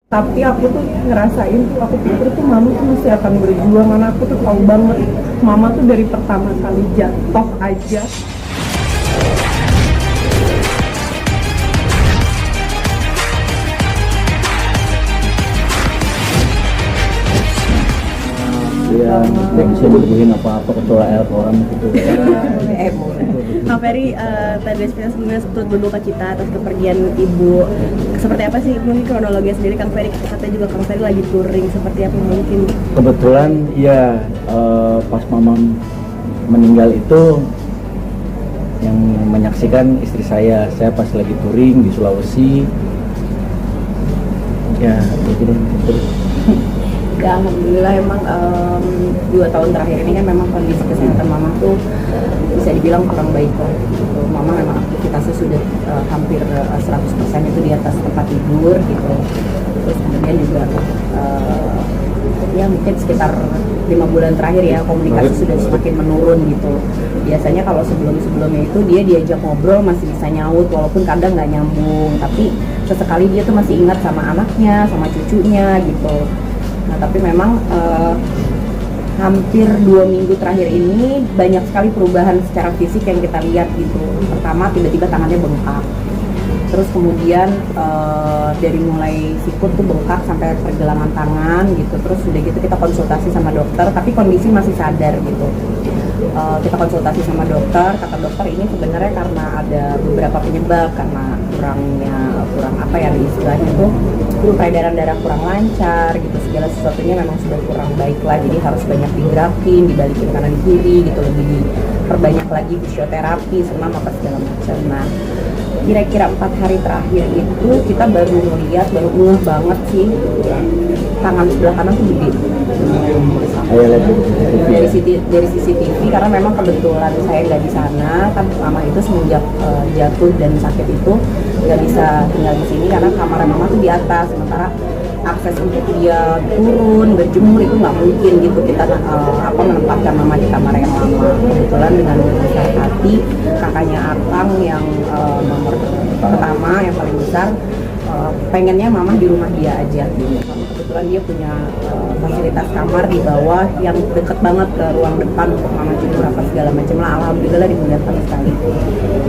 Tapi aku tuh ngerasain tuh, aku pikir tuh mama tuh masih akan berjuang, karena aku tuh tahu banget mama tuh dari pertama kali jatuh aja. Dia nggak bisa dibuhin apa-apa kecuali air orang gitu. Kang Ferry, tadi sebelumnya turut berduka cita atas kepergian ibu. Seperti apa sih mungkin kronologi sendiri Kang Ferry? Katanya juga Kang Ferry lagi touring, seperti apa mungkin? Kebetulan ya pas mama meninggal itu yang menyaksikan istri saya pas lagi touring di Sulawesi. Ya, begitu. Ya alhamdulillah emang 2 tahun terakhir ini kan memang kondisi kesehatan mama tuh bisa dibilang kurang baik lah gitu. Mama memang aktivitasnya sudah hampir 100% itu di atas tempat tidur gitu. Terus kemudian juga ya mungkin sekitar 5 bulan terakhir ya komunikasi sudah semakin menurun gitu. Biasanya kalau sebelumnya itu dia diajak ngobrol masih bisa nyaut walaupun kadang nggak nyambung, tapi sesekali dia tuh masih ingat sama anaknya, sama cucunya gitu. Nah tapi memang hampir 2 minggu terakhir ini banyak sekali perubahan secara fisik yang kita lihat gitu. Pertama tiba-tiba tangannya bengkak, terus kemudian dari mulai sikut tuh bengkak sampai pergelangan tangan gitu. Terus udah gitu kita konsultasi sama dokter, tapi kondisi masih sadar gitu. Kita konsultasi sama dokter, kata dokter ini sebenarnya karena ada beberapa penyebab, karena kurang apa ya istilahnya tuh peredaran darah kurang lancar gitu, segala sesuatunya memang sudah kurang baik lah, jadi harus banyak digerakin, dibalikin kanan kiri gitu, lebih diperbanyak lagi fisioterapi, senam apa segala macam. Nah kira-kira 4 hari terakhir itu kita baru ngeh banget sih tangan sebelah kanan tuh gede. Dari CCTV karena memang kebetulan saya nggak di sana kan, mama itu semenjak jatuh dan sakit itu nggak bisa tinggal di sini karena kamar mama tuh di atas, sementara akses untuk dia turun berjemur itu nggak mungkin gitu, kita menempatkan mama di kamar yang lama. Kebetulan dengan besar hati kakaknya Akang yang nomor pertama yang paling besar pengennya mama di rumah dia aja gitu. Kebetulan dia punya fasilitas kamar di bawah yang deket banget ke ruang depan untuk mama jemur apa segala macam lah. Alhamdulillah dimudahkan sekali.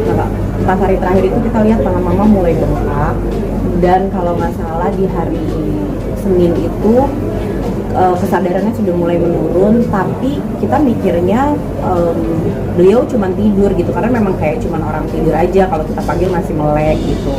Nah, pas hari terakhir itu kita lihat tangan mama mulai bengkak, dan kalau nggak salah di hari Senin itu kesadarannya sudah mulai menurun, tapi kita mikirnya beliau cuma tidur gitu, karena memang kayak cuma orang tidur aja, kalau kita panggil masih melek gitu.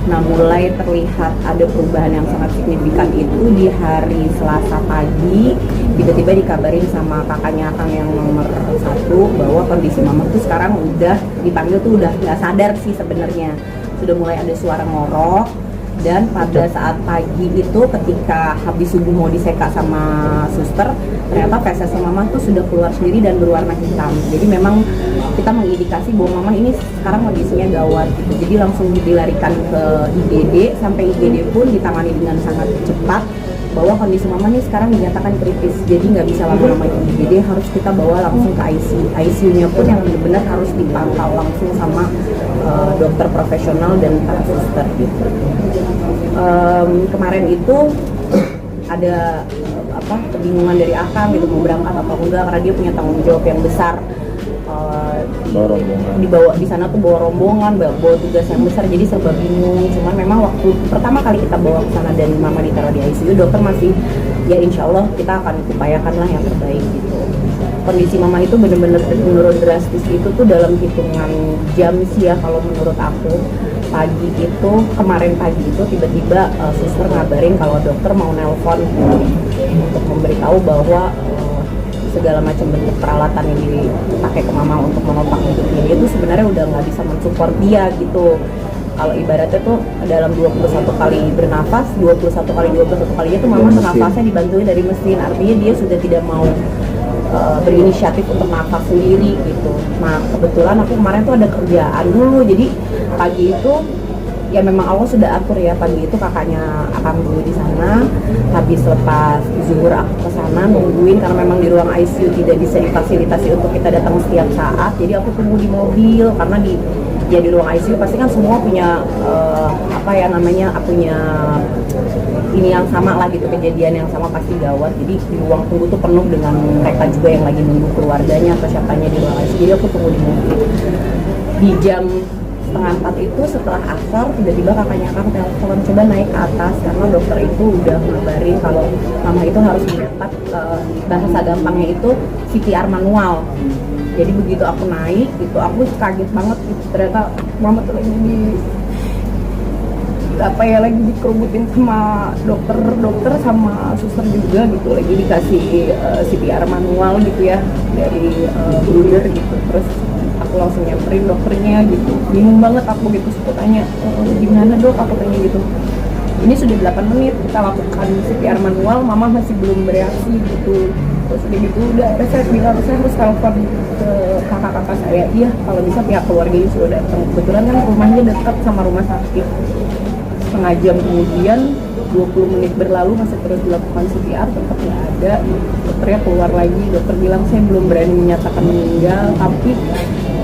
Nah mulai terlihat ada perubahan yang sangat signifikan itu di hari Selasa pagi, tiba-tiba dikabarin sama kakaknya Akang yang nomor 1 bahwa kondisi mama tuh sekarang udah dipanggil tuh udah nggak sadar sih sebenarnya, sudah mulai ada suara ngorok. Dan pada saat pagi itu ketika habis subuh mau diseka sama suster, ternyata feses mama tuh sudah keluar sendiri dan berwarna hitam. Jadi memang kita mengindikasi bahwa mama ini sekarang kondisinya gawat gitu. Jadi langsung dilarikan ke IGD, sampai IGD pun ditangani dengan sangat cepat, bahwa kondisi mama ini sekarang dinyatakan kritis. Jadi nggak bisa lama-lama di IGD, harus kita bawa langsung ke ICU. ICU-nya pun yang benar-benar harus dipantau langsung sama dokter profesional dan para suster gitu. Kemarin itu ada kebingungan dari Akang gitu mau berangkat atau enggak, karena dia punya tanggung jawab yang besar. Dibawa di sana tuh bawa rombongan, bawa tugas yang besar, jadi serba bingung. Cuman memang waktu pertama kali kita bawa ke sana dan mama ditaruh di ICU, dokter masih ya insya Allah kita akan upayakan lah yang terbaik gitu. Kondisi mama itu benar-benar menurun drastis itu tuh dalam hitungan jam sih ya kalau menurut aku. Kemarin pagi itu tiba-tiba suster ngabarin kalau dokter mau nelpon untuk memberitahu bahwa segala macam bentuk peralatan yang dipakai ke mama untuk menopang hidupnya dia itu sebenarnya udah nggak bisa mensupport dia gitu. Kalau ibaratnya tuh dalam 21 kali bernafas, 21 kali itu mama nafasnya dibantuin dari mesin, artinya dia sudah tidak mau berinisiatif untuk nafas sendiri gitu. Nah kebetulan aku kemarin tuh ada kerjaan dulu, jadi pagi itu ya memang Allah sudah atur ya, pagi itu kakaknya akan dulu di sana. Habis lepas zuhur aku ke sana nungguin, karena memang di ruang ICU tidak bisa difasilitasi untuk kita datang setiap saat, jadi aku tunggu di mobil, karena di ruang ICU pasti kan semua punya punya ini yang sama lah gitu, kejadian yang sama pasti gawat. Jadi di ruang tunggu tuh penuh dengan mereka juga yang lagi nunggu keluarganya atau siapanya di ruang ICU. Jadi aku tunggu di mobil. Di jam 3:30 itu setelah asar, tiba-tiba kakaknya Akang telepon, coba naik ke atas karena dokter itu udah ngabarin kalau mama itu harus mendapat bahasa gampangnya itu CPR manual. Jadi begitu aku naik gitu, aku kaget banget gitu, ternyata mama tuh lagi lagi dikerubutin sama dokter sama suster juga gitu, lagi dikasih CPR manual gitu ya dari bruder gitu. Terus aku langsung nyamperin dokternya gitu, bingung banget aku gitu, aku tanya gimana dok, aku tanya gitu. Ini sudah 8 menit kita lakukan CPR manual, mama masih belum bereaksi gitu. Terus udah gitu, udah saya bilang saya harus telepon ke kakak-kakak saya, iya kalau bisa pihak keluarganya sudah datang. Kebetulan kan rumahnya dekat sama rumah sakit. Setengah jam kemudian, 20 menit berlalu masih terus dilakukan CPR, tetap nggak ada. Dokternya keluar lagi, dokter bilang saya belum berani menyatakan meninggal, tapi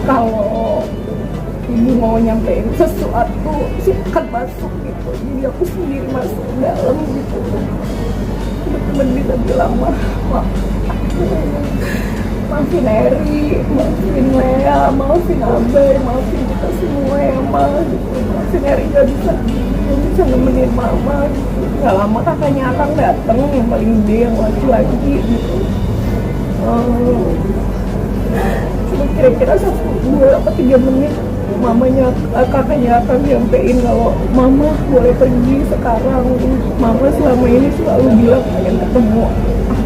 kalau ibu mau nyampein sesuatu silakan masuk gitu. Jadi aku sendiri masuk ke dalam gitu, teman-teman bisa bilang maafin Eri, maafin Lea, maafin Abai, maafin kita semua ya Ma gitu. Maafin Eri gak bisa nemenin mama gitu. Gak lama kakaknya Akang dateng, yang paling gede, yang laki-laki gitu. Cuma kira-kira 1, 2, apa 3 menit kakaknya akan nyampein kalau mama boleh pergi sekarang. Mama selama ini selalu bilang pengen ketemu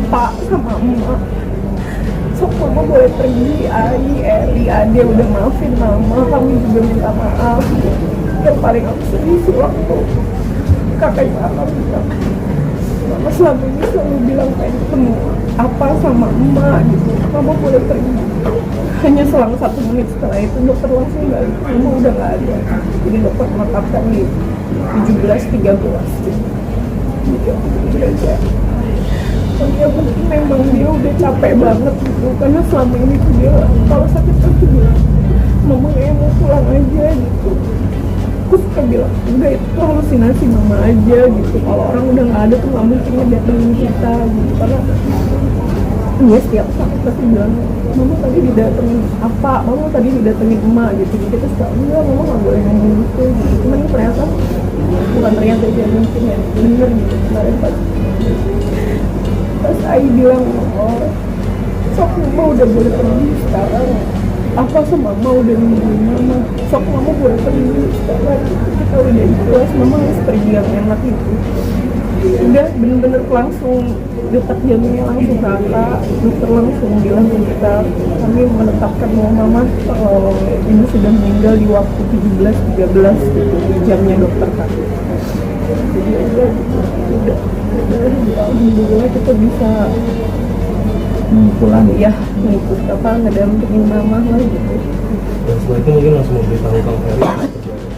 apa sama emak, sok mama boleh pergi. Eri, Ade udah maafin mama, kami juga minta maaf. Yang paling aku sedih sih waktu kakaknya akan bilang mama selama ini selalu bilang pengen ketemu apa sama emak gitu, mama boleh pergi. Hanya selang 1 menit setelah itu dokter langsung balik, mama udah gak ada. Jadi dokter menetapkan di 17.13 gitu. Jadi aku pikir aja, oh ya mungkin memang dia udah capek banget gitu, karena selama ini tuh dia kalau sakit tuh bilang mama mau pulang aja gitu. Aku suka bilang enggak, itu halusinasi mama aja gitu, kalau orang udah gak ada tuh gak mungkin datengin kita gitu. Karena dia setiap sakit pasti bilang mama tadi didatengin apa, mama tadi didatengin emak gitu. Kita suka enggak, mama gak boleh ngomong gitu. Cuman ternyata bukan ternyata aja, mungkin ya bener gitu. Kemarin pas Ai bilang oh sok mama udah boleh pergi sekarang, apa sama mama udah nungguin mama, sok mama boleh pergi sekarang, kita udah ikhlas, mama harus pergi yang enak itu. Udah bener-bener langsung detak jantungnya langsung rata, dokter langsung bilang ke kita, kami menetapkan bahwa mama ibu sudah meninggal di waktu 17.13 gitu, jamnya dokter kan. Jadi udah alhamdulillah kita bisa pulang ya ngikut apa ngedampingin mama lah gitu. Dan setelah itu mungkin langsung memberitahu Kang Ferry.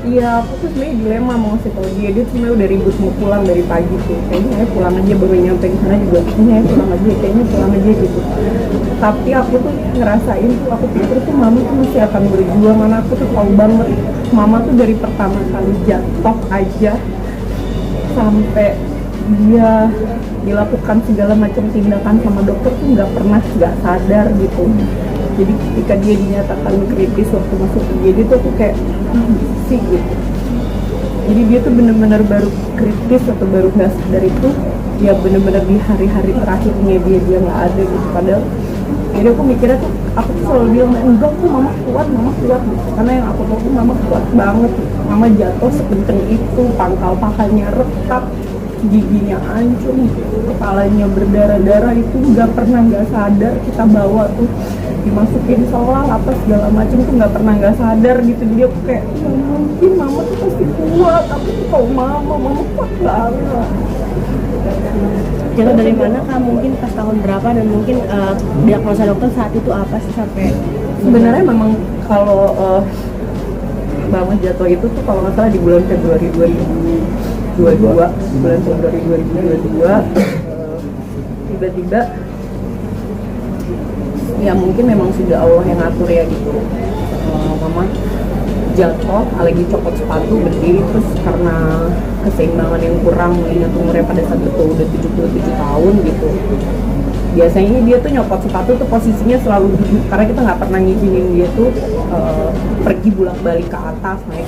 Iya, aku tuh sebenarnya dilema mau ngasih tau dia sebenarnya udah ribut mau pulang dari pagi tuh. Kayaknya pulang aja, baru nyampe di sana juga kayaknya pulang aja gitu. Tapi aku tuh ngerasain tuh, aku pikir tuh mama tuh masih akan berjuang, karena aku tuh tahu banget mama tuh dari pertama kali jatuh aja sampai dia dilakukan segala macam tindakan sama dokter tuh nggak sadar gitu. Jadi ketika dia dinyatakan kritis waktu masuk IGD tuh aku kayak sih gitu. Jadi dia tuh benar-benar baru kritis atau baru nggak sadar itu ya benar-benar di hari-hari terakhirnya dia nggak ada gitu. Padahal jadi aku mikirnya tuh, aku tuh selalu bilang enggak tuh mama kuat gitu. Karena yang aku tahu tuh mama kuat banget gitu. Mama jatuh sekenceng itu, pangkal pahanya retak, giginya hancur, kepalanya berdarah-darah, itu nggak sadar. Kita bawa tuh dimasukin selang apa segala macam tuh nggak sadar gitu. Jadi aku kayak ya mungkin mama tuh pasti kuat, tapi tuh kalau mama kuat banget. Jatuh dari mana Kak? Mungkin pas tahun berapa dan mungkin diagnosa dokter saat itu apa sih sampai? Sebenarnya memang kalau mama jatuh itu tuh kalau nggak salah di bulan Februari 2022, bulan Februari 2022 tiba-tiba ya mungkin memang sudah Allah yang ngatur ya gitu. Mama jatuh, lagi copot sepatu berdiri, terus karena keseimbangan yang kurang, mengingat umurnya pada saat itu udah 77 tahun gitu. Biasanya dia tuh nyopot sepatu tuh posisinya selalu duduk, karena kita nggak pernah ngizinin dia tuh pergi bolak-balik ke atas naik.